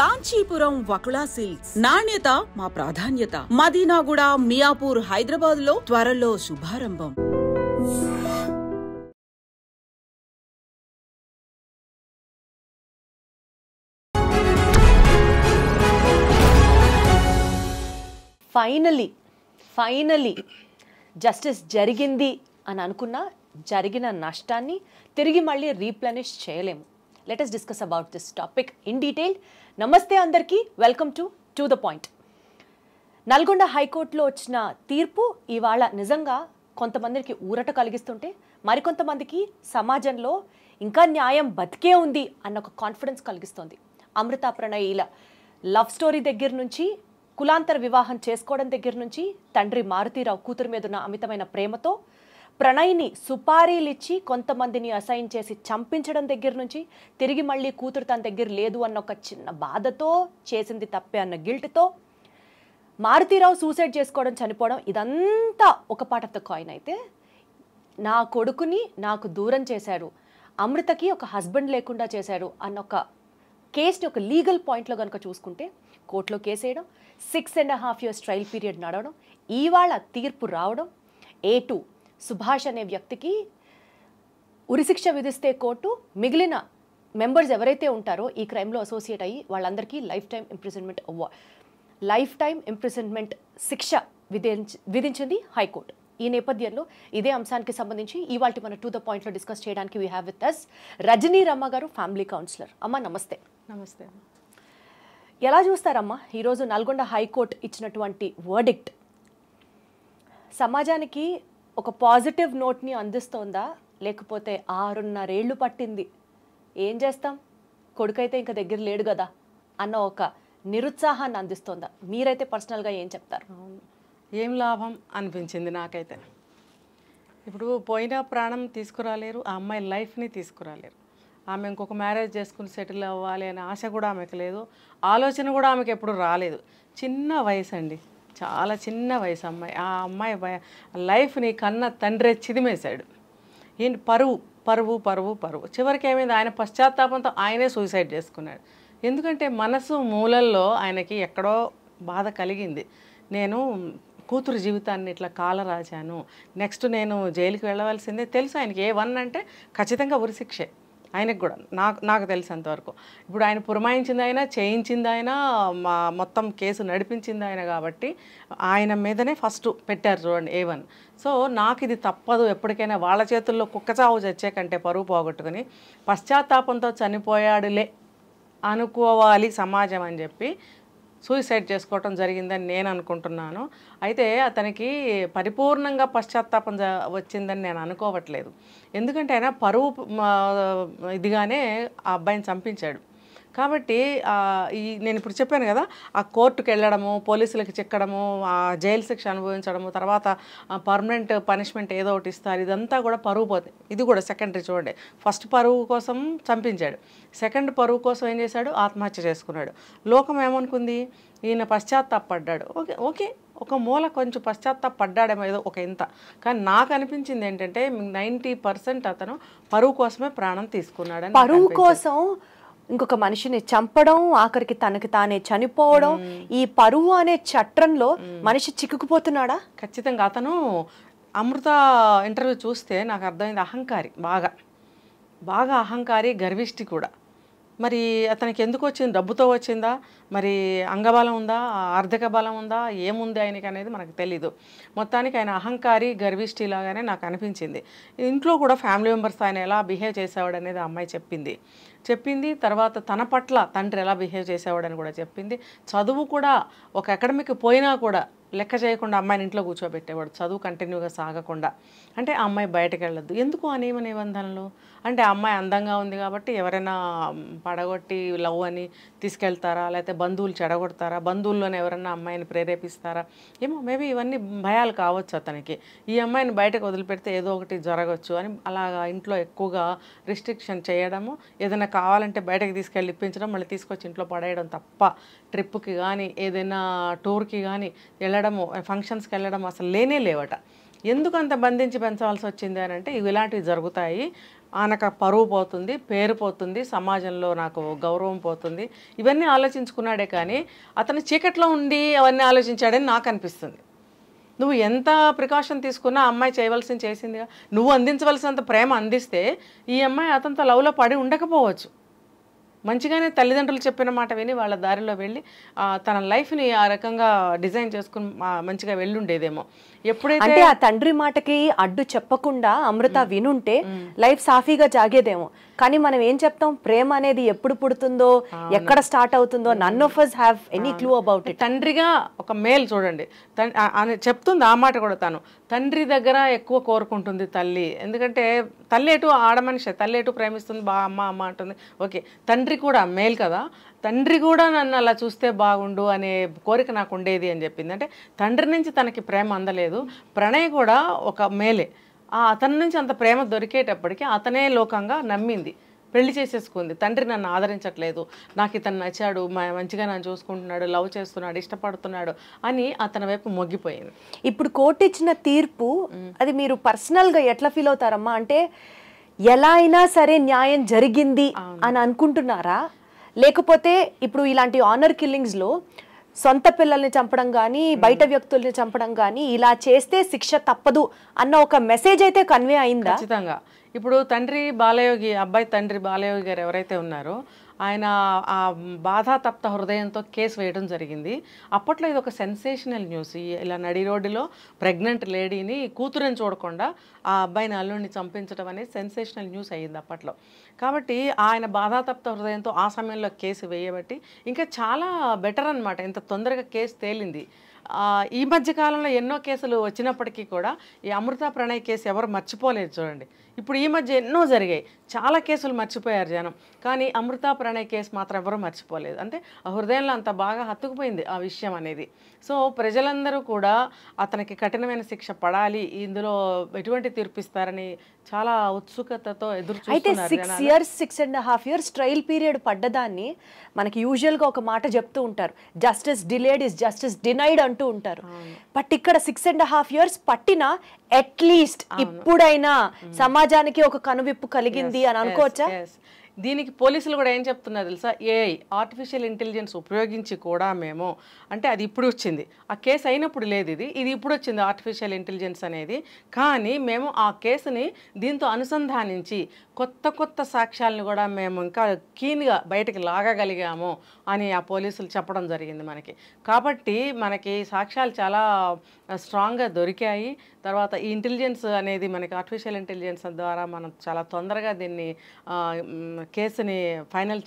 Kanchipuram Vakula silks నాణ్యత మా ప్రాధాన్యత. మదీనాగూడ, మియాపూర్, హైదరాబాద్ లో త్వరలో శుభారంభం. ఫైనలీ జస్టిస్ జరిగింది అని అనుకున్నా జరిగిన నష్టాన్ని తిరిగి మళ్ళీ రీప్లెనిష్ చేయలేము. Let us discuss about this topic in detail. నమస్తే అందరికీ, welcome to the point. Nalgonda హైకోర్టులో వచ్చిన తీర్పు ఇవాళ నిజంగా కొంతమందికి ఊరట కలిగిస్తుంటే మరికొంతమందికి సమాజంలో ఇంకా న్యాయం బతికే ఉంది అన్న ఒక కాన్ఫిడెన్స్ కలిగిస్తుంది. అమృత ప్రణయ్ల లవ్ స్టోరీ దగ్గర నుంచి, కులాంతర వివాహం చేసుకోవడం దగ్గర నుంచి, తండ్రి మారుతీరావు కూతురు మీద ఉన్న అమితమైన ప్రేమతో ప్రణయ్ని సుపారీలిచ్చి కొంతమందిని అసైన్ చేసి చంపించడం దగ్గర నుంచి, తిరిగి మళ్ళీ కూతురు తన దగ్గర లేదు అన్న ఒక చిన్న బాధతో, చేసింది తప్పే అన్న గిల్ట్తో మారుతీరావు సూసైడ్ చేసుకోవడం, చనిపోవడం, ఇదంతా ఒక పార్ట్ ఆఫ్ ద కాయిన్. అయితే నా కొడుకుని నాకు దూరం చేశారు, అమృతకి ఒక హస్బెండ్ లేకుండా చేశారు అన్న ఒక కేసుని ఒక లీగల్ పాయింట్లో కనుక చూసుకుంటే, కోర్టులో కేసు వేయడం, 6.5 years ట్రయల్ పీరియడ్ నడవడం, ఇవాళ తీర్పు రావడం, A2 సుభాష్ అనే వ్యక్తికి ఉరిశిక్ష విధిస్తే కోర్టు మిగిలిన మెంబర్స్ ఎవరైతే ఉంటారో ఈ క్రైమ్లో అసోసియేట్ అయ్యి వాళ్ళందరికీ లైఫ్ టైం ఇంప్రిజన్మెంట్ శిక్ష విధించింది హైకోర్టు. ఈ నేపథ్యంలో ఇదే అంశానికి సంబంధించి ఇవాళ మన టు ద పాయింట్లో డిస్కస్ చేయడానికి we have with us Rajani Ramma garu, family counsellor. అమ్మ నమస్తే. నమస్తే. ఎలా చూస్తారమ్మా ఈరోజు నల్గొండ హైకోర్టు ఇచ్చినటువంటి వర్డిక్ట్ సమాజానికి ఒక పాజిటివ్ నోట్ని అందిస్తోందా, లేకపోతే 6.5 ఏళ్ళు పట్టింది, ఏం చేస్తాం, కొడుకైతే ఇంకా దగ్గర లేడు కదా అన్న ఒక నిరుత్సాహాన్ని అందిస్తోందా? మీరైతే పర్సనల్గా ఏం చెప్తారు? ఏం లాభం అనిపించింది నాకైతే. ఇప్పుడు పోయిన ప్రాణం తీసుకురాలేరు, ఆ అమ్మాయి లైఫ్ని తీసుకురాలేరు. ఆమె ఇంకొక మ్యారేజ్ చేసుకుని సెటిల్ అవ్వాలి అనే ఆశ కూడా ఆమెకు లేదు, ఆలోచన కూడా ఆమెకు ఎప్పుడు రాలేదు. చిన్న వయసు అండి, చాలా చిన్న వయసు అమ్మాయి. ఆ అమ్మాయి లైఫ్ని కన్న తండ్రి చిదిమేశాడు. ఏంటి పరువు పరువు పరువు పరువు. చివరికి ఏమైంది, ఆయన పశ్చాత్తాపంతో ఆయనే సూసైడ్ చేసుకున్నాడు. ఎందుకంటే మనసు మూలల్లో ఆయనకి ఎక్కడో బాధ కలిగింది. నేను కూతురు జీవితాన్ని ఇట్లా కాలరాచాను, నెక్స్ట్ నేను జైలుకి వెళ్ళవలసిందే. తెలుసు ఆయనకి A1 అంటే ఖచ్చితంగా ఉరిశిక్షే ఆయనకు కూడా, నాకు తెలిసినంతవరకు. ఇప్పుడు ఆయన పురమాయించింది ఆయన, చేయించింది ఆయన, మొత్తం కేసు నడిపించింది ఆయన, కాబట్టి ఆయన మీదనే ఫస్ట్ పెట్టారు చూడండి A1. సో నాకు ఇది తప్పదు, ఎప్పటికైనా వాళ్ళ చేతుల్లో కుక్కచావు చచ్చే కంటే పరువు పోగొట్టుకుని పశ్చాత్తాపంతో చనిపోయాడులే అనుకోవాలి సమాజం అని చెప్పి సూసైడ్ చేసుకోవటం జరిగిందని నేను అనుకుంటున్నాను. అయితే అతనికి పరిపూర్ణంగా పశ్చాత్తాపం వచ్చిందని నేను అనుకోవట్లేదు. ఎందుకంటే ఆయన పరువు ఇదిగానే ఆ అబ్బాయిని చంపించాడు. కాబట్టి నేను ఇప్పుడు చెప్పాను కదా, ఆ కోర్టుకు వెళ్ళడము, పోలీసులకు చిక్కడము, జైలు శిక్ష అనుభవించడము, తర్వాత పర్మనెంట్ పనిష్మెంట్ ఏదో ఒకటి ఇస్తారు, ఇదంతా కూడా పరువు పోతే. ఇది కూడా సెకండరీ చూడండి. ఫస్ట్ పరువు కోసం చంపించాడు, సెకండ్ పరువు కోసం ఏం చేశాడు, ఆత్మహత్య చేసుకున్నాడు. లోకం ఏమనుకుంది, ఈయన పశ్చాత్తాపడ్డాడు. ఓకే ఒక మూల కొంచెం పశ్చాత్తాపడ్డాడేమో ఏదో ఒక ఇంత. కానీ నాకు అనిపించింది ఏంటంటే 90% అతను పరువు కోసమే ప్రాణం తీసుకున్నాడని. పరువు కోసం ఇంకొక మనిషిని చంపడం, ఆఖరికి తనకి తానే చనిపోవడం, ఈ పరువు అనే చట్రంలో మనిషి చిక్కుకుపోతున్నాడా? ఖచ్చితంగా. అతను అమృత ఇంటర్వ్యూ చూస్తే నాకు అర్థమైంది, అహంకారి, బాగా అహంకారి, గర్విష్టి కూడా. మరి అతనికి ఎందుకు వచ్చింది, డబ్బుతో వచ్చిందా, మరి అంగబలం ఉందా, ఆర్థిక బలం ఉందా, ఏముంది ఆయనకి అనేది మనకు తెలీదు. మొత్తానికి ఆయన అహంకారి, గర్విష్టి లాగానే నాకు అనిపించింది. ఇంట్లో కూడా ఫ్యామిలీ మెంబర్స్ ఆయన ఎలా బిహేవ్ చేసేవాడు అనేది ఆ అమ్మాయి చెప్పింది. తర్వాత తన పట్ల తండ్రి ఎలా బిహేవ్ చేసేవాడని కూడా చెప్పింది. చదువు కూడా ఒక అకాడమిక్ పోయినా కూడా లెక్క చేయకుండా అమ్మాయిని ఇంట్లో కూర్చోబెట్టేవాడు, చదువు కంటిన్యూగా సాగకుండా. అంటే ఆ అమ్మాయి బయటకు వెళ్ళొద్దు. ఎందుకు ఆ నియమ నిబంధనలు అంటే, ఆ అమ్మాయి అందంగా ఉంది కాబట్టి ఎవరైనా పడగొట్టి లవ్ అని తీసుకెళ్తారా, లేకపోతే బంధువులు చెడగొడతారా, బంధువుల్లోనే ఎవరైనా అమ్మాయిని ప్రేరేపిస్తారా, ఏమో మేబీ ఇవన్నీ భయాలు కావచ్చు అతనికి. ఈ అమ్మాయిని బయటకు వదిలిపెడితే ఏదో ఒకటి జరగవచ్చు అని అలాగా ఇంట్లో ఎక్కువగా రిస్ట్రిక్షన్ చేయడము, ఏదైనా కావాలంటే బయటకు తీసుకెళ్ళి ఇప్పించడం, మళ్ళీ తీసుకొచ్చి ఇంట్లో పడేయడం తప్ప ట్రిప్కి కానీ ఏదైనా టూర్కి కానీ వెళ్ళడము, ఫంక్షన్స్కి వెళ్ళడం అసలు లేవట. ఎందుకు అంత బంధించి పెంచవలసి వచ్చింది అని అంటే, ఇవి ఇలాంటివి జరుగుతాయి, ఆనక పరువు పోతుంది, పేరు పోతుంది, సమాజంలో నాకు గౌరవం పోతుంది, ఇవన్నీ ఆలోచించుకున్నాడే కానీ అతను చీకట్లో ఉండి అవన్నీ ఆలోచించాడని నాకు అనిపిస్తుంది. నువ్వు ఎంత ప్రికాషన్ తీసుకున్నా అమ్మాయి చేయవలసింది చేసిందిగా. నువ్వు అందించవలసినంత ప్రేమ అందిస్తే ఈ అమ్మాయి అతనితో లవ్లో పడి ఉండకపోవచ్చు. మంచిగానే తల్లిదండ్రులు చెప్పిన మాట విని వాళ్ళ దారిలో వెళ్ళి తన లైఫ్ని ఆ రకంగా డిజైన్ చేసుకుని మంచిగా వెళ్ళుండేదేమో. ఎప్పుడైతే అంటే ఆ తండ్రి మాటకి అడ్డు చెప్పకుండా అమృత వినుంటే లైఫ్ సాఫీగా జాగేదేమో. కానీ మనం ఏం చెప్తాం, ప్రేమ అనేది ఎప్పుడు పుడుతుందో, ఎక్కడ స్టార్ట్ అవుతుందో, none of us have any clue about it. తండ్రిగా ఒక మేల్ చూడండి అని చెప్తుంది ఆ మాట కూడా. తను తండ్రి దగ్గర ఎక్కువ కోరుకుంటుంది తల్లి. ఎందుకంటే తల్లి ఎటు ఆడమనిషి, తల్లి ఎటు ప్రేమిస్తుంది, అమ్మ అమ్మ అంటుంది. ఓకే, తండ్రి కూడా మేల్ కదా, తండ్రి కూడా నన్ను అలా చూస్తే బాగుండు అనే కోరిక నాకు ఉండేది అని చెప్పింది. అంటే తండ్రి నుంచి తనకి ప్రేమ అందలేదు. ప్రణయ్ కూడా ఒక మేలే. అతని నుంచి అంత ప్రేమ దొరికేటప్పటికి అతనే లోకంగా నమ్మింది, పెళ్లి చేసేసుకుంది. తండ్రి నన్ను ఆదరించట్లేదు, నాకు ఇతను నచ్చాడు, మంచిగా నన్ను చూసుకుంటున్నాడు, లవ్ చేస్తున్నాడు, ఇష్టపడుతున్నాడు అని అతని వైపు మొగ్గిపోయింది. ఇప్పుడు కోర్టు ఇచ్చిన తీర్పు అది మీరు పర్సనల్గా ఎట్లా ఫీల్ అవుతారమ్మా? అంటే ఎలా అయినా సరే న్యాయం జరిగింది అని అనుకుంటున్నారా? లేకపోతే ఇప్పుడు ఇలాంటి ఆనర్ కిల్లింగ్స్లో సొంత పిల్లల్ని చంపడం కానీ, బయట వ్యక్తుల్ని చంపడం కానీ, ఇలా చేస్తే శిక్ష తప్పదు అన్న ఒక మెసేజ్ అయితే కన్వే అయిందా? ఖచ్చితంగా. ఇప్పుడు తండ్రి బాలయోగి, అబ్బాయి తండ్రి బాలయోగి గారు ఎవరైతే ఉన్నారో ఆయన ఆ బాధాతప్త హృదయంతో కేసు వేయడం జరిగింది. అప్పట్లో ఇది ఒక సెన్సేషనల్ న్యూస్. ఇలా నడి రోడ్డులో ప్రెగ్నెంట్ లేడీని, కూతురని చూడకుండా ఆ అబ్బాయిని అల్లుడిని చంపించడం అనేది సెన్సేషనల్ న్యూస్ అయ్యింది అప్పట్లో. కాబట్టి ఆయన బాధాతప్త హృదయంతో ఆ సమయంలో కేసు వేయబట్టి ఇంకా చాలా బెటర్ అనమాట, ఇంత తొందరగా కేసు తేలింది. ఈ మధ్య కాలంలో ఎన్నో కేసులు వచ్చినప్పటికీ కూడా ఈ అమృత ప్రణయ్ కేసు ఎవరు మర్చిపోలేదు చూడండి. ఇప్పుడు ఈ మధ్య ఎన్నో జరిగాయి, చాలా కేసులు మర్చిపోయారు జనం, కానీ అమృత ప్రణయ్ కేసు మాత్రం ఎవరూ మర్చిపోలేదు. అంటే ఆ హృదయంలో అంత బాగా హత్తుకుపోయింది ఆ విషయం అనేది. సో ప్రజలందరూ కూడా అతనికి కఠినమైన శిక్ష పడాలి, ఇందులో ఎటువంటి తీర్పిస్తారని చాలా ఉత్సుకతతో ఎదురు చూస్తున్నారు. 6 years 6.5 years ట్రయల్ పీరియడ్ పడ్డదాన్ని మనకి యూజువల్గా ఒక మాట చెప్తూ ఉంటారు, justice delayed is justice denied అంటూ ఉంటారు. బట్ ఇక్కడ 6.5 years పట్టినా అట్లీస్ట్ ఇప్పుడైనా సమాజానికి ఒక కనువిప్పు కలిగింది అని అనుకోవచ్చా? దీనికి పోలీసులు కూడా ఏం చెప్తున్నారు తెలుసా, ఏఐ ఆర్టిఫిషియల్ ఇంటెలిజెన్స్ ఉపయోగించి కూడా మేము, అంటే అది ఇప్పుడు వచ్చింది, ఆ కేసు అయినప్పుడు లేదు, ఇది ఇప్పుడు వచ్చింది ఆర్టిఫిషియల్ ఇంటెలిజెన్స్ అనేది. కానీ మేము ఆ కేసుని దీంతో అనుసంధానించి కొత్త కొత్త సాక్ష్యాలను కూడా మేము ఇంకా కీన్గా బయటకు లాగగలిగాము అని ఆ పోలీసులు చెప్పడం జరిగింది మనకి. కాబట్టి మనకి సాక్ష్యాలు చాలా స్ట్రాంగ్గా దొరికాయి. తర్వాత ఈ ఇంటెలిజెన్స్ అనేది మనకి ఆర్టిఫిషియల్ ఇంటెలిజెన్స్ ద్వారా మనం చాలా తొందరగా దీన్ని కేసుని ఫైనల్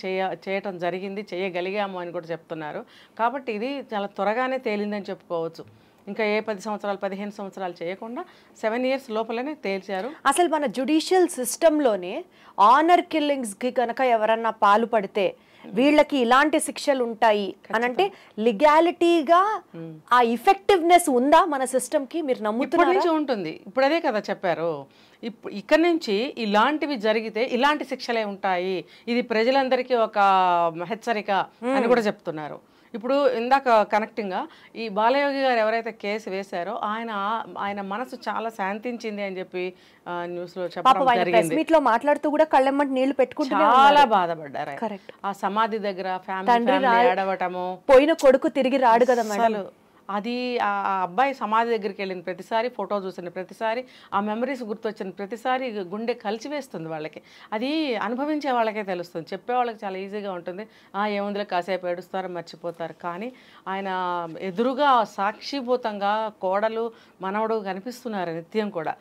చేయటం జరిగింది, చేయగలిగాము అని కూడా చెప్తున్నారు. కాబట్టి ఇది చాలా త్వరగానే తేలిందని చెప్పుకోవచ్చు. ఇంకా ఏ 10 సంవత్సరాలు 15 సంవత్సరాలు చేయకుండా 7 years లోపలనే తేల్చారు. అసలు మన జ్యుడిషియల్ సిస్టంలోనే ఆనర్ కిల్లింగ్స్కి కనుక ఎవరన్నా పాలు పడితే వీళ్ళకి ఇలాంటి శిక్షలు ఉంటాయి అని అంటే లీగాలిటీగా ఆ ఎఫెక్టివ్నెస్ ఉందా మన సిస్టమ్కి? మీరు నమ్ముతున్నారు? ఇప్పటి నుంచి ఉంటుంది. ఇప్పుడు అదే కదా చెప్పారు, ఇక్కడ నుంచి ఇలాంటివి జరిగితే ఇలాంటి శిక్షలే ఉంటాయి, ఇది ప్రజలందరికీ ఒక హెచ్చరిక అని కూడా చెప్తున్నారు. ఇప్పుడు ఇందాక కనెక్టింగ్గా ఈ బాలయోగి గారు ఎవరైతే కేసు వేశారో ఆయన మనసు చాలా శాంతించింది అని చెప్పి న్యూస్లో చెప్పడం జరిగింది. మీట్లో మాట్లాడుతూ కూడా కళ్ళెమ్మటి నీళ్లు పెట్టుకుంటూ చాలా బాధపడ్డారు. ఆ సమాధి దగ్గర ఫ్యామిలీ ఏడవటము, పోయిన కొడుకు తిరిగి రాడు కదా మేడం. అది ఆ అబ్బాయి సమాధి దగ్గరికి వెళ్ళిన ప్రతిసారి, ఫోటో చూసిన ప్రతిసారి, ఆ మెమరీస్ గుర్తొచ్చిన ప్రతిసారి గుండె కలిచివేస్తుంది వాళ్ళకి. అది అనుభవించే వాళ్ళకే తెలుస్తుంది, చెప్పే వాళ్ళకి చాలా ఈజీగా ఉంటుంది, ఏముందిలో కాసేపు ఏడుస్తారు మర్చిపోతారు. కానీ ఆయన ఎదురుగా సాక్షిభూతంగా కోడలు మనవడు కనిపిస్తున్నారు నిత్యం కూడా.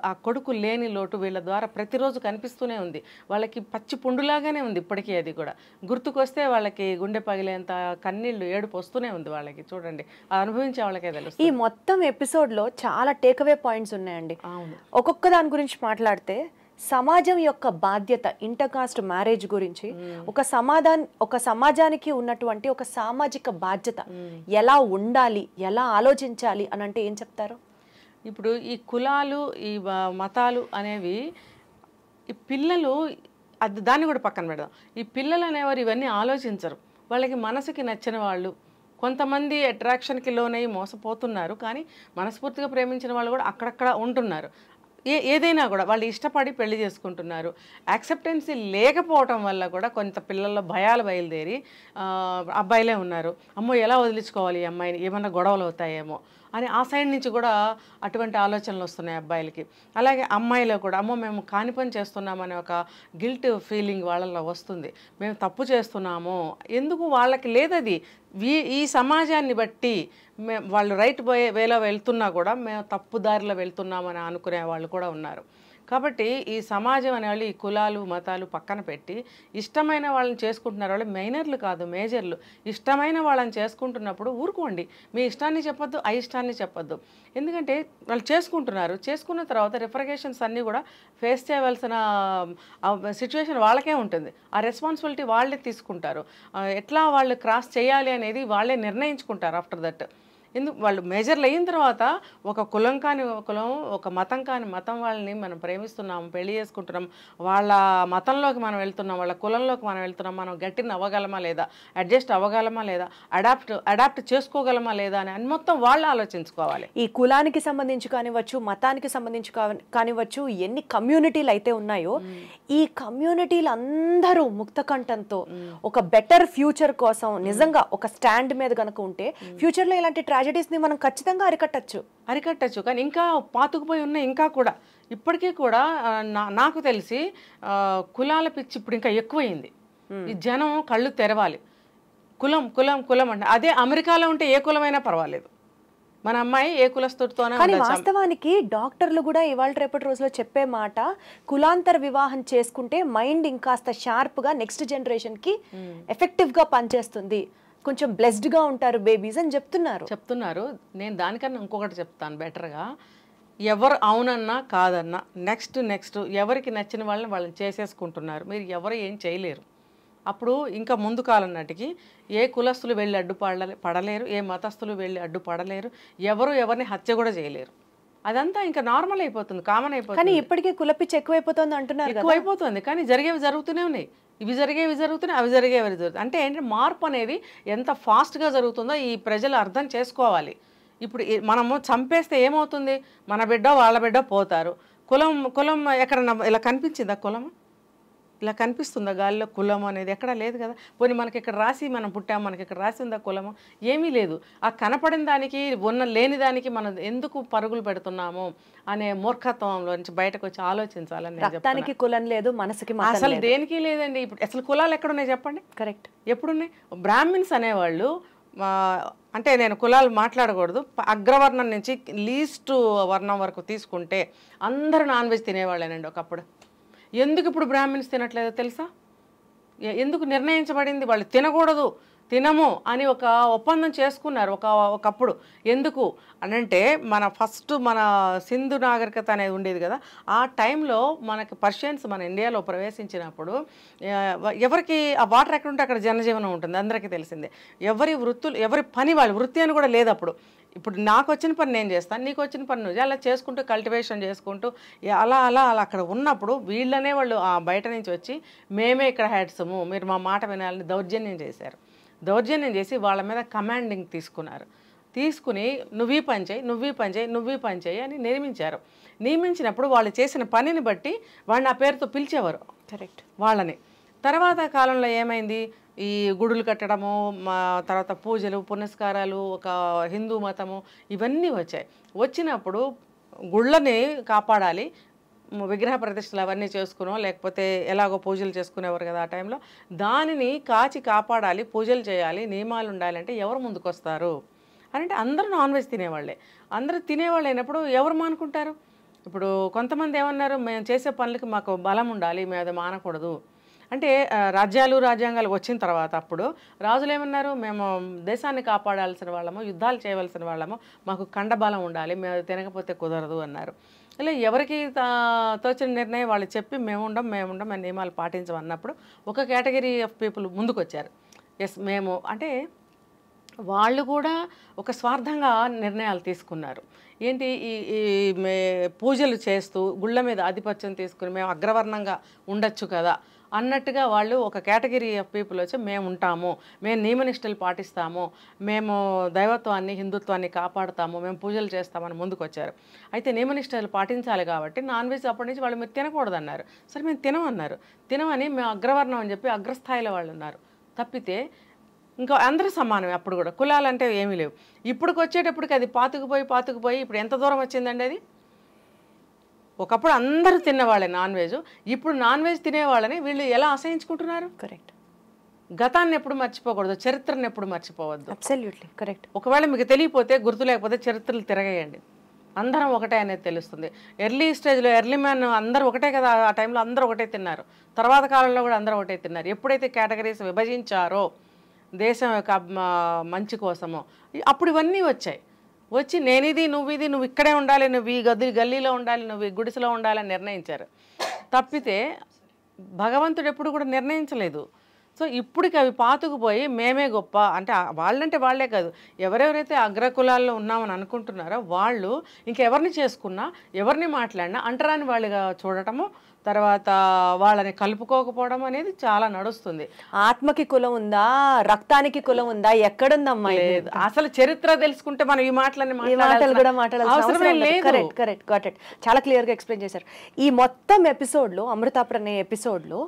ఆ కొడుకు లేని లోటు వీళ్ళ ద్వారా ప్రతిరోజు కనిపిస్తూనే ఉంది. వాళ్ళకి పచ్చి పుండులాగానే ఉంది ఇప్పటికీ. అది కూడా గుర్తుకొస్తే వాళ్ళకి గుండె పగిలేంత కన్నీళ్ళు ఏడుపు వస్తూనే ఉంది వాళ్ళకి. చూడండి, అనుభవించే వాళ్ళకే తెలుస్తుంది. ఈ మొత్తం ఎపిసోడ్లో చాలా టేక్అవే పాయింట్స్ ఉన్నాయండి. ఒక్కొక్క దాని గురించి మాట్లాడితే సమాజం యొక్క బాధ్యత, ఇంటర్ కాస్ట్ మ్యారేజ్ గురించి, ఒక సమాజానికి ఉన్నటువంటి ఒక సామాజిక బాధ్యత ఎలా ఉండాలి, ఎలా ఆలోచించాలి అని అంటే ఏం చెప్తారు? ఇప్పుడు ఈ కులాలు, ఈ మతాలు అనేవి ఈ పిల్లలు దాన్ని కూడా పక్కన పెడదాం. ఈ పిల్లలు అనేవారు ఇవన్నీ ఆలోచించరు. వాళ్ళకి మనసుకి నచ్చిన వాళ్ళు, కొంతమంది అట్రాక్షన్కి లోనై మోసపోతున్నారు, కానీ మనస్ఫూర్తిగా ప్రేమించిన వాళ్ళు కూడా అక్కడక్కడ ఉంటున్నారు. ఏదైనా కూడా వాళ్ళు ఇష్టపడి పెళ్లి చేసుకుంటున్నారు. యాక్సెప్టెన్సీ లేకపోవటం వల్ల కూడా కొంత పిల్లల్లో భయాలు బయలుదేరి అబ్బాయిలే ఉన్నారు, అమ్మో ఎలా వదిలించుకోవాలి ఈ అమ్మాయిని, ఏమన్నా గొడవలు అవుతాయేమో అని ఆ సైడ్ నుంచి కూడా అటువంటి ఆలోచనలు వస్తున్నాయి అబ్బాయిలకి. అలాగే అమ్మాయిలో కూడా అమ్మో మేము కాని పని చేస్తున్నామనే ఒక గిల్ట్ ఫీలింగ్ వాళ్ళలో వస్తుంది, మేము తప్పు చేస్తున్నాము. ఎందుకు వాళ్ళకి లేదది, ఈ సమాజాన్ని బట్టి వాళ్ళు రైట్ వేలో వెళ్తున్నా కూడా మేము తప్పు దారిలో వెళ్తున్నామని అనుకునే వాళ్ళు కూడా ఉన్నారు. కాబట్టి ఈ సమాజం అనేవాళ్ళు ఈ కులాలు మతాలు పక్కన పెట్టి ఇష్టమైన వాళ్ళని చేసుకుంటున్నారు. వాళ్ళు మైనర్లు కాదు, మేజర్లు. ఇష్టమైన వాళ్ళని చేసుకుంటున్నప్పుడు ఊరుకోండి, మీ ఇష్టాన్ని చెప్పొద్దు, అయిష్టాన్ని చెప్పొద్దు. ఎందుకంటే వాళ్ళు చేసుకుంటున్నారు, చేసుకున్న తర్వాత రిఫర్గేషన్స్ అన్నీ కూడా ఫేస్ చేయవలసిన సిచ్యువేషన్ వాళ్ళకే ఉంటుంది. ఆ రెస్పాన్సిబిలిటీ వాళ్ళే తీసుకుంటారు. ఎట్లా వాళ్ళు క్రాస్ చేయాలి అనేది వాళ్ళే నిర్ణయించుకుంటారు ఆఫ్టర్ దట్. ఎందుకు వాళ్ళు మేజర్లు అయిన తర్వాత ఒక కులం కాని కులం, ఒక మతం కాని మతం వాళ్ళని మనం ప్రేమిస్తున్నాం, పెళ్లి చేసుకుంటున్నాం, వాళ్ళ మతంలోకి మనం వెళ్తున్నాం, వాళ్ళ కులంలోకి మనం వెళ్తున్నాం, మనం గట్టిని అవ్వగలమా లేదా, అడ్జస్ట్ అవ్వగలమా లేదా, అడాప్ట్ చేసుకోగలమా లేదా అని మొత్తం వాళ్ళు ఆలోచించుకోవాలి. ఈ కులానికి సంబంధించి కానివ్వచ్చు, మతానికి సంబంధించి కానివ్వచ్చు, ఎన్ని కమ్యూనిటీలు అయితే ఉన్నాయో ఈ కమ్యూనిటీలు అందరూ ముక్తకంఠంతో ఒక బెటర్ ఫ్యూచర్ కోసం నిజంగా ఒక స్టాండ్ మీద కనుక ఉంటే ఫ్యూచర్లో ఇలాంటి ట్రాజడీస్ ని మనం ఖచ్చితంగా అరికట్టచ్చు. కానీ ఇంకా పాతుకుపోయి ఉన్నాయి. ఇంకా కూడా ఇప్పటికీ కూడా నాకు తెలిసి కులాల పిచ్చి ఇప్పుడు ఇంకా ఎక్కువైంది. ఈ జనం కళ్ళు తెరవాలి. కులం కులం కులం అంటే అదే అమెరికాలో ఉంటే ఏ కులమైనా పర్వాలేదు, మన అమ్మాయి ఏ కులస్తుడితోనే. కానీ వాస్తవానికి డాక్టర్లు కూడా ఇవాళ రేపటి రోజులో చెప్పే మాట, కులాంతర వివాహం చేసుకుంటే మైండ్ ఇంకాస్త షార్ప్ గా నెక్స్ట్ జనరేషన్ కి ఎఫెక్టివ్ గా పనిచేస్తుంది, కొంచెం బ్లెస్డ్గా ఉంటారు బేబీస్ అని చెప్తున్నారు. నేను దానికన్నా ఇంకొకటి చెప్తాను బెటర్గా. ఎవరు అవునన్నా కాదన్నా నెక్స్ట్ ఎవరికి నచ్చిన వాళ్ళని చేసేసుకుంటున్నారు. మీరు ఎవరు ఏం చేయలేరు. అప్పుడు ఇంకా ముందు కాలం నాటికి ఏ కులస్తులు వెళ్ళి పడలేరు, ఏ మతస్థులు వెళ్ళి అడ్డుపడలేరు, ఎవరు ఎవరిని హత్య కూడా చేయలేరు. అదంతా ఇంకా నార్మల్ అయిపోతుంది, కామన్ అయిపోతుంది. కానీ ఇప్పటికీ కులపిచ్చి ఎక్కువైపోతుంది అంటున్నారు. ఎక్కువైపోతుంది, కానీ జరిగేవి జరుగుతూనే ఉన్నాయి. ఇవి జరుగుతున్నాయి, అవి జరుగుతున్నాయి. అంటే ఏంటంటే మార్పు అనేది ఎంత ఫాస్ట్గా జరుగుతుందో ఈ ప్రజలు అర్థం చేసుకోవాలి. ఇప్పుడు మనము చంపేస్తే ఏమవుతుంది, మన బిడ్డ వాళ్ళ బిడ్డ పోతారు. కులం ఎక్కడ ఇలా కనిపించిందా? కులం ఇలా కనిపిస్తుందా గాలిలో? కులం అనేది ఎక్కడా లేదు కదా. పోనీ మనకి ఇక్కడ రాసి మనం పుట్టాము, మనకి ఇక్కడ రాసి ఉందా కులము? ఏమీ లేదు. ఆ కనపడిన దానికి లేని దానికి మనం ఎందుకు పరుగులు పెడుతున్నాము అనే మూర్ఖత్వంలో నుంచి బయటకు వచ్చి ఆలోచించాలని. రక్తానికి కులం లేదు, మనసుకి అసలు దేనికి లేదండి. ఇప్పుడు అసలు కులాలు ఎక్కడున్నాయి చెప్పండి? కరెక్ట్. ఎప్పుడున్నాయి? బ్రాహ్మిన్స్ అనేవాళ్ళు, అంటే నేను కులాలు మాట్లాడకూడదు, అగ్రవర్ణం నుంచి లీస్ట్ వర్ణం వరకు తీసుకుంటే అందరూ నాన్ వెజ్ తినేవాళ్ళేనండి ఒకప్పుడు. ఎందుకు ఇప్పుడు బ్రాహ్మిన్స్ తినట్లేదో తెలుసా? ఎందుకు నిర్ణయించబడింది? వాళ్ళు తినకూడదు, తినము అని ఒక ఒప్పందం చేసుకున్నారు ఒకప్పుడు. ఎందుకు అనంటే మన సింధు నాగరికత అనేది ఉండేది కదా, ఆ టైంలో మనకి పర్షియన్స్ మన ఇండియాలో ప్రవేశించినప్పుడు ఎవరికి ఆ వాటర్ ఎక్కడ ఉంటే అక్కడ జనజీవనం ఉంటుంది, అందరికీ తెలిసిందే. ఎవరి పని వాళ్ళు, వృత్తి అని కూడా లేదు అప్పుడు. ఇప్పుడు నాకు వచ్చిన పని నేను చేస్తాను, నీకు వచ్చిన పని నువ్వు అలా చేసుకుంటూ కల్టివేషన్ చేసుకుంటూ అలా అక్కడ ఉన్నప్పుడు వీళ్ళనే వాళ్ళు ఆ బయట నుంచి వచ్చి మేమే ఇక్కడ హెడ్సము, మీరు మా మాట వినాలని దౌర్జన్యం చేసి వాళ్ళ మీద కమాండింగ్ తీసుకుని నువ్వీ పని చేయి అని నియమించినప్పుడు వాళ్ళు చేసిన పనిని బట్టి వాళ్ళని ఆ పేరుతో పిలిచేవారు. కరెక్ట్. వాళ్ళని తర్వాత కాలంలో ఏమైంది, ఈ గుడులు కట్టడము, తర్వాత పూజలు పునస్కారాలు, ఒక హిందూ మతము, ఇవన్నీ వచ్చినప్పుడు గుళ్ళని కాపాడాలి, విగ్రహ ప్రతిష్టలు అవన్నీ చేసుకునో లేకపోతే ఎలాగో పూజలు చేసుకునేవారు కదా ఆ టైంలో, దానిని కాపాడాలి, పూజలు చేయాలి, నియమాలు ఉండాలంటే ఎవరు ముందుకు వస్తారు అంటే అందరూ నాన్ వెజ్ తినేవాళ్ళే. అందరూ తినేవాళ్ళు అయినప్పుడు ఎవరు మానుకుంటారు? ఇప్పుడు కొంతమంది ఏమన్నారు, మేము చేసే పనులకి మాకు బలం ఉండాలి, మేము అది మానకూడదు అంటే. రాజ్యాంగాలు వచ్చిన తర్వాత అప్పుడు రాజులు ఏమన్నారు, మేము దేశాన్ని కాపాడాల్సిన వాళ్ళము, యుద్ధాలు చేయవలసిన వాళ్ళము, మాకు కండబలం ఉండాలి, మేము తినకపోతే కుదరదు అన్నారు. ఇలా ఎవరికి తోచిన నిర్ణయం వాళ్ళు చెప్పి మేముండం మేము నియమాలు పాటించమన్నప్పుడు ఒక కేటగిరీ ఆఫ్ పీపుల్ ముందుకు వచ్చారు. మేము అంటే వాళ్ళు కూడా ఒక స్వార్థంగా నిర్ణయాలు తీసుకున్నారు. ఏంటి, ఈ పూజలు చేస్తూ గుళ్ళ మీద ఆధిపత్యం తీసుకుని మేము అగ్రవర్ణంగా ఉండొచ్చు కదా అన్నట్టుగా వాళ్ళు ఒక కేటగిరీ ఆఫ్ పీపుల్ వచ్చి మేము ఉంటాము, మేము నియమనిష్టలు పాటిస్తాము, మేము దైవత్వాన్ని హిందుత్వాన్ని కాపాడుతాము, మేము పూజలు చేస్తామని ముందుకు వచ్చారు. అయితే నియమనిష్టలు పాటించాలి కాబట్టి నాన్ వెజ్ అప్పటి నుంచి వాళ్ళు మీరు తినకూడదన్నారు. సరే మేము తినమన్నారు. తినమని మేము అగ్రవర్ణం అని చెప్పి అగ్రస్థాయిలో వాళ్ళు ఉన్నారు. తప్పితే ఇంకా అందరూ సమానమే. అప్పుడు కూడా కులాలంటే ఏమీ లేవు. ఇప్పుడుకి వచ్చేటప్పటికి అది పాతుకుపోయి ఇప్పుడు ఎంత దూరం వచ్చిందండి అది. ఒకప్పుడు అందరూ తిన్నవాళ్ళే నాన్ వెజ్, ఇప్పుడు నాన్ వెజ్ తినేవాళ్ళని వీళ్ళు ఎలా అసహించుకుంటున్నారు. కరెక్ట్. గతాన్ని ఎప్పుడు మర్చిపోకూడదు, చరిత్రను ఎప్పుడు మర్చిపోవద్దు. Absolutely correct. ఒకవేళ మీకు తెలియపోతే, గుర్తు లేకపోతే చరిత్రలు తిరగేయండి, అందరం ఒకటే అనేది తెలుస్తుంది. ఎర్లీ స్టేజ్లో ఎర్లీ మ్యాన్ అందరూ ఒకటే కదా, ఆ టైంలో అందరూ ఒకటే తిన్నారు, తర్వాత కాలంలో కూడా అందరూ ఒకటే తిన్నారు. ఎప్పుడైతే కేటగిరీస్ విభజించారో దేశం యొక్క మంచి కోసమో అప్పుడు ఇవన్నీ వచ్చి నేనిది నువ్వు నువ్వు ఇక్కడే ఉండాలి, నువ్వు ఈ గల్లీలో ఉండాలి, నువ్వు ఈ గుడిసెలో ఉండాలని నిర్ణయించారు. తప్పితే భగవంతుడు ఎప్పుడు కూడా నిర్ణయించలేదు. సో ఇప్పటికి అవి పాతుకుపోయి మేమే గొప్ప అంటే వాళ్ళంటే వాళ్ళే కాదు, ఎవరెవరైతే అగ్రకులాల్లో ఉన్నామని అనుకుంటున్నారో వాళ్ళు ఇంకెవరిని చేసుకున్నా ఎవరిని మాట్లాడినా అంటరాని వాళ్ళుగా చూడటము, తర్వాత వాళ్ళని కలుపుకోకపోవడం అనేది చాలా నడుస్తుంది. ఆత్మకి కులం ఉందా, రక్తానికి కులం ఉందా, ఎక్కడుందమ్మా? లేదు. అసలు చరిత్ర తెలుసుకుంటే మనం ఈ మాటలు కూడా మాట్లాడాలి. చాలా క్లియర్ గా ఎక్స్ప్లెయిన్ చేశారు. ఈ మొత్తం ఎపిసోడ్ లో, అమృతాప్రణయ ఎపిసోడ్ లో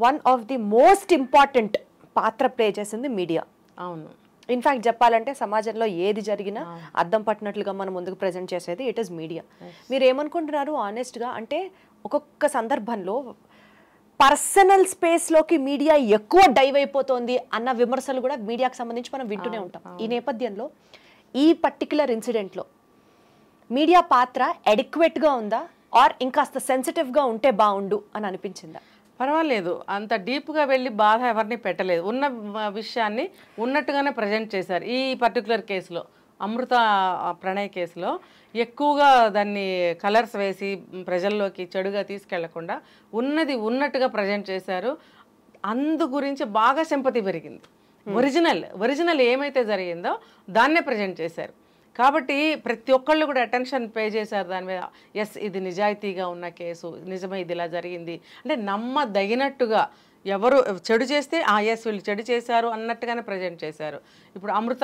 one of the most important పాత్ర ప్లే చేసింది మీడియా. అవును. ఇన్ఫాక్ట్ చెప్పాలంటే సమాజంలో ఏది జరిగినా అద్దం పట్టినట్లుగా మనం ముందుకు ప్రజెంట్ చేసేది ఇట్ ఈస్ మీడియా. మీరు ఏమనుకుంటున్నారు ఆనెస్ట్గా అంటే ఒక్కొక్క సందర్భంలో పర్సనల్ స్పేస్లోకి మీడియా ఎక్కువ డైవ్ అయిపోతుంది అన్న విమర్శలు కూడా మీడియాకి సంబంధించి మనం వింటూనే ఉంటాం. ఈ నేపథ్యంలో ఈ పర్టికులర్ ఇన్సిడెంట్లో మీడియా పాత్ర అడిక్వేట్గా ఉందా, ఆర్ ఇంకాస్త సెన్సిటివ్గా ఉంటే బాగుండు అని అనిపించిందా? పర్వాలేదు, అంత డీప్గా వెళ్ళి బాధ ఎవరిని పెట్టలేదు. ఉన్న విషయాన్ని ఉన్నట్టుగానే ప్రజెంట్ చేశారు. ఈ పర్టికులర్ కేసులో, అమృత ప్రణయ్ కేసులో ఎక్కువగా దాన్ని కలర్స్ వేసి ప్రజల్లోకి చెడుగా తీసుకెళ్లకుండా ఉన్నది ఉన్నట్టుగా ప్రజెంట్ చేశారు. అందు గురించి బాగా సింపతి పెరిగింది. ఒరిజినల్ ఏమైతే జరిగిందో దాన్నే ప్రజెంట్ చేశారు. కాబట్టి ప్రతి ఒక్కళ్ళు కూడా అటెన్షన్ పే చేశారు దాని మీద. ఎస్, ఇది నిజాయితీగా ఉన్న కేసు, నిజమే ఇది ఇలా జరిగింది అంటే నమ్మదగినట్టుగా. ఎవరు చెడు చేస్తే ఎస్ వీళ్ళు చెడు చేశారు అన్నట్టుగానే ప్రజెంట్ చేశారు. ఇప్పుడు అమృత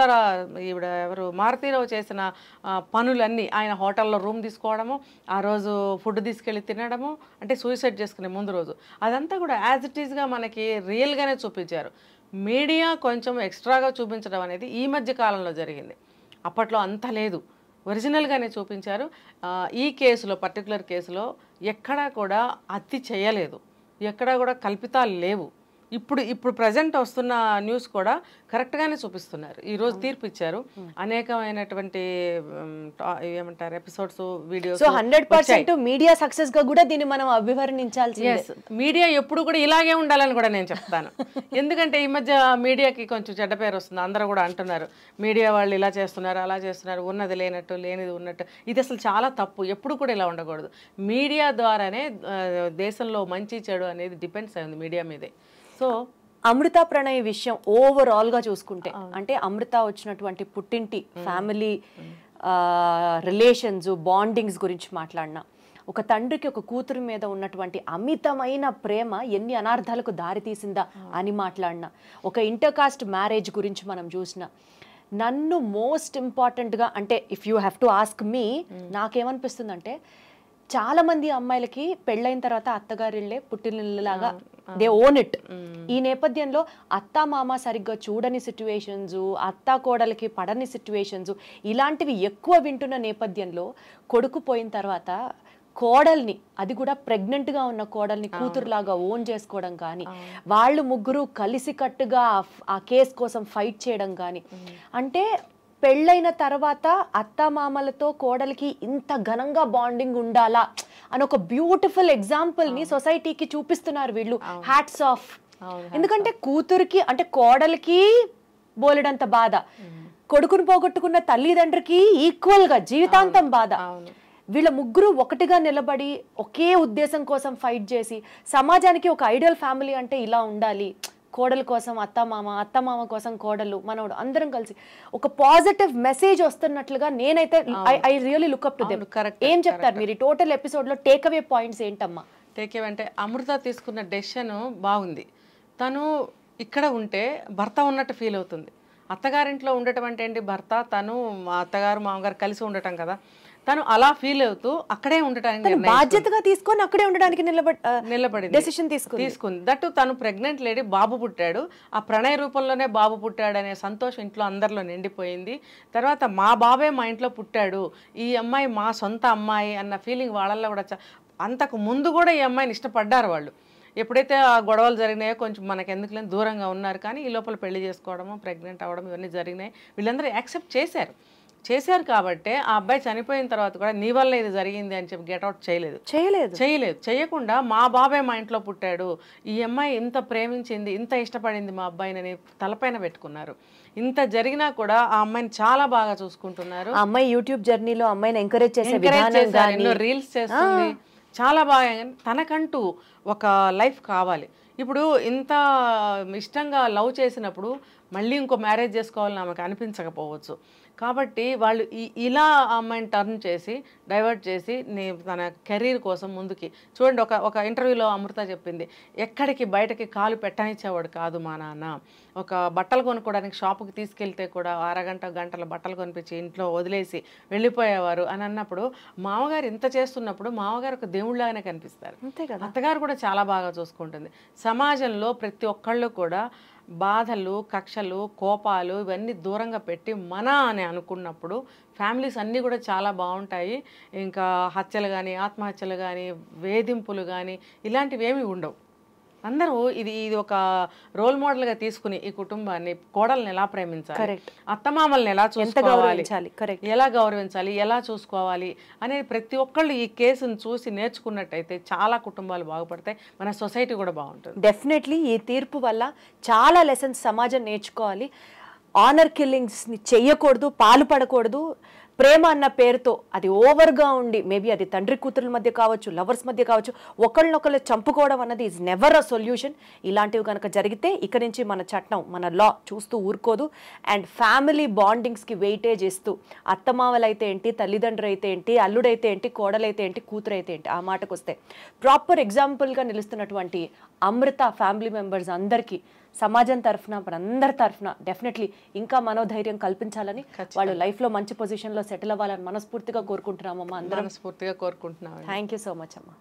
ఎవరు మారుతీరావు చేసిన పనులన్నీ, ఆయన హోటల్లో రూమ్ తీసుకోవడము, ఆ రోజు ఫుడ్ తీసుకెళ్ళి తినడము, అంటే సూసైడ్ చేసుకునే ముందు రోజు, అదంతా కూడా యాజ్ ఇట్ ఈస్గా మనకి రియల్గానే చూపించారు. మీడియా కొంచెం ఎక్స్ట్రాగా చూపించడం అనేది ఈ మధ్య కాలంలో జరిగింది. అప్పట్లో అంత లేదు, ఒరిజినల్గానే చూపించారు. ఈ కేసులో, పర్టికులర్ కేసులో ఎక్కడా కూడా అతి చేయలేదు, ఎక్కడా కూడా కల్పితాలు లేవు. ఇప్పుడు ప్రజెంట్ వస్తున్న న్యూస్ కూడా కరెక్ట్గానే చూపిస్తున్నారు. ఈరోజు తీర్పు ఇచ్చారు. అనేకమైనటువంటి ఏమంటారు episodes, videos. So 100% media success గా కూడా దీన్ని మనం అభివర్ణించాల్సిందే. మీడియా ఎప్పుడు కూడా ఇలాగే ఉండాలని కూడా నేను చెప్తాను. ఎందుకంటే ఈ మధ్య మీడియాకి కొంచెం చెడ్డ పేరు వస్తుంది. అందరూ కూడా అంటున్నారు మీడియా వాళ్ళు ఇలా చేస్తున్నారు, అలా చేస్తున్నారు, ఉన్నది లేనట్టు, లేనిది ఉన్నట్టు. ఇది అసలు చాలా తప్పు. ఎప్పుడు కూడా ఇలా ఉండకూడదు. మీడియా ద్వారానే దేశంలో మంచి చెడు అనేది డిపెండ్స్ అయింది మీడియా మీదే. సో అమృత ప్రణయ్ విషయం ఓవరాల్ గా చూసుకుంటే, అంటే అమృత వచ్చినటువంటి పుట్టింటి ఫ్యామిలీ రిలేషన్స్, బాండింగ్స్ గురించి మాట్లాడినా, ఒక తండ్రికి ఒక కూతురు మీద ఉన్నటువంటి అమితమైన ప్రేమ ఎన్ని అనార్థాలకు దారి తీసిందా అని మాట్లాడినా, ఒక ఇంటర్ కాస్ట్ మ్యారేజ్ గురించి మనం చూసిన, నన్ను మోస్ట్ ఇంపార్టెంట్గా అంటే if you have to ask me, నాకేమనిపిస్తుందంటే చాలా మంది అమ్మాయిలకి పెళ్ళైన తర్వాత అత్తగారిళ్ళే పుట్టినలాగా దే ఓన్ ఇట్. ఈ నేపథ్యంలో అత్తా మామ సరిగ్గా చూడని సిచ్యువేషన్స్, అత్తా కోడలికి పడని సిచ్యువేషన్స్, ఇలాంటివి ఎక్కువ వింటున్న నేపథ్యంలో కొడుకు పోయిన తర్వాత కోడల్ని, అది కూడా ప్రెగ్నెంట్గా ఉన్న కోడల్ని కూతురులాగా ఓన్ చేసుకోవడం కానీ, వాళ్ళు ముగ్గురు కలిసికట్టుగా ఆ కేసు కోసం ఫైట్ చేయడం కానీ, అంటే పెళ్ళైన తర్వాత అత్తామామలతో కోడలికి ఇంత ఘనంగా బాండింగ్ ఉండాలా అని ఒక బ్యూటిఫుల్ ఎగ్జాంపుల్ని సొసైటీకి చూపిస్తున్నారు వీళ్ళు. Hats off. ఎందుకంటే కూతురికి అంటే కోడలికి బోలెడంత బాధ, కొడుకును పోగొట్టుకున్న తల్లిదండ్రికి ఈక్వల్గా జీవితాంతం బాధ. వీళ్ళ ముగ్గురు ఒకటిగా నిలబడి ఒకే ఉద్దేశం కోసం ఫైట్ చేసి, సమాజానికి ఒక ఐడియల్ ఫ్యామిలీ అంటే ఇలా ఉండాలి, కోడల కోసం అత్తమామ, అత్తమామ కోసం కోడలు, మనోడు, అందరం కలిసి ఒక పాజిటివ్ మెసేజ్ వస్తున్నట్లుగా నేనైతే I really look up to them. ఏం చెప్తారు మీరు టోటల్ ఎపిసోడ్ లో టేక్ అవే పాయింట్స్ ఏంటమ్మా? టేక్ కేర్ అంటే అమృత తీసుకున్న డెసిషన్ బాగుంది. తను ఇక్కడ ఉంటే భర్త ఉన్నట్టు ఫీల్ అవుతుంది. అత్తగారింట్లో ఉండటం అంటే ఏంటి, భర్త తను అత్తగారు మామగారు కలిసి ఉండటం కదా. తను అలా ఫీల్ అవుతూ అక్కడే ఉండటానికి బాధ్యతగా తీసుకొని అక్కడే ఉండడానికి నిలబడి డెసిషన్ తీసుకుంది. దట్టు తను ప్రెగ్నెంట్ లేడీ, బాబు పుట్టాడు, ఆ ప్రణయ రూపంలోనే బాబు పుట్టాడు అనే సంతోషం ఇంట్లో అందరిలో నిండిపోయింది. తర్వాత మా బాబే మా ఇంట్లో పుట్టాడు, ఈ అమ్మాయి మా సొంత అమ్మాయి అన్న ఫీలింగ్ వాళ్ళల్లో కూడా అంతకు ముందు కూడా ఈ అమ్మాయిని ఇష్టపడ్డారు వాళ్ళు. ఎప్పుడైతే ఆ గొడవలు జరిగినాయో కొంచెం మనకు ఎందుకులేని దూరంగా ఉన్నారు, కానీ ఈ లోపల పెళ్లి చేసుకోవడము, ప్రెగ్నెంట్ అవ్వడం ఇవన్నీ జరిగినాయి. వీళ్ళందరూ యాక్సెప్ట్ చేశారు కాబట్టి ఆ అబ్బాయి చనిపోయిన తర్వాత కూడా నీ వల్ల ఇది జరిగింది అని చెప్పి గెట్అవుట్ చేయకుండా మా బాబాయ్ మా ఇంట్లో పుట్టాడు, ఈ అమ్మాయి ఇంత ప్రేమించింది, ఇంత ఇష్టపడింది మా అబ్బాయిని తలపైన పెట్టుకున్నారు. ఇంత జరిగినా కూడా ఆ అమ్మాయిని చాలా బాగా చూసుకుంటున్నారు. ఆ అమ్మాయి యూట్యూబ్ జర్నీలో అమ్మాయిని ఎంకరేజ్ చేసే ఎన్నో రీల్స్ చేస్తుంది, చాలా బాగా. తనకంటూ ఒక లైఫ్ కావాలి. ఇప్పుడు ఇంత ఇష్టంగా లవ్ చేసినప్పుడు మళ్ళీ ఇంకో మ్యారేజ్ చేసుకోవాలని ఆమెకు అనిపించకపోవచ్చు. కాబట్టి వాళ్ళు ఇలా అమ్మాయిని టర్న్ చేసి డైవర్ట్ చేసి తన కెరీర్ కోసం ముందుకి చూడండి. ఒక ఇంటర్వ్యూలో అమృత చెప్పింది, ఎక్కడికి బయటకి కాలు పెట్టనిచ్చేవాడు కాదు మా నాన్న. ఒక బట్టలు కొనుక్కోవడానికి షాపుకి తీసుకెళ్తే కూడా గంటల బట్టలు కొనిపించి ఇంట్లో వదిలేసి వెళ్ళిపోయేవారు అని అన్నప్పుడు, మామగారు ఇంత చేస్తున్నప్పుడు మామగారు ఒక దేవుళ్ళగానే కనిపిస్తారు. అత్తగారు కూడా చాలా బాగా చూసుకుంటుంది. సమాజంలో ప్రతి ఒక్కళ్ళు కూడా బాధలు, కక్షలు, కోపాలు ఇవన్నీ దూరంగా పెట్టి మన అని అనుకున్నప్పుడు ఫ్యామిలీస్ అన్నీ కూడా చాలా బాగుంటాయి. ఇంకా హత్యలు కానీ, ఆత్మహత్యలు కానీ, వేధింపులు కానీ ఇలాంటివి ఏమీ ఉండవు. అందరూ ఇది ఒక రోల్ మోడల్గా తీసుకుని ఈ కుటుంబాన్ని, కోడల్ని ఎలా ప్రేమించాలి, అత్తమామల్ని ఎలా చూసుకోవాలి, ఎలా గౌరవించాలి, ఎలా చూసుకోవాలి అనేది ప్రతి ఒక్కళ్ళు ఈ కేసును చూసి నేర్చుకున్నట్టయితే చాలా కుటుంబాలు బాగుపడతాయి, మన సొసైటీ కూడా బాగుంటుంది. డెఫినెట్లీ ఈ తీర్పు వల్ల చాలా లెసన్స్ సమాజం నేర్చుకోవాలి. ఆనర్ కిల్లింగ్స్ని చెయ్యకూడదు, పాల్పడకూడదు. ప్రేమ అన్న పేరుతో అది ఓవర్గా ఉండి, మేబీ అది తండ్రి కూతురుల మధ్య కావచ్చు, లవర్స్ మధ్య కావచ్చు, ఒకళ్ళనొకళ్ళు చంపుకోవడం అన్నది ఈజ్ నెవర్ అ సొల్యూషన్. ఇలాంటివి కనుక జరిగితే ఇక నుంచి మన చట్టం, మన లా చూస్తూ ఊరుకోదు. అండ్ ఫ్యామిలీ బాండింగ్స్కి వెయిటేజ్ ఇస్తూ, అత్తమావలైతే ఏంటి, తల్లిదండ్రులు అయితే ఏంటి, అల్లుడైతే ఏంటి, కోడలైతే ఏంటి, కూతురైతే ఏంటి, ఆ మాటకు వస్తే ప్రాపర్ ఎగ్జాంపుల్గా నిలుస్తున్నటువంటి అమృత ఫ్యామిలీ మెంబర్స్ అందరికీ సమాజం తరఫున, మనందరి తరఫున డెఫినెట్లీ ఇంకా మనోధైర్యం కల్పించాలని, వాళ్ళు లైఫ్లో మంచి పొజిషన్లో సెటిల్ అవ్వాలని మనస్ఫూర్తిగా కోరుకుంటున్నామమ్మా. అందరం మనస్ఫూర్తిగా కోరుకుంటున్నాం. థ్యాంక్ యూ సో మచ్ అమ్మా.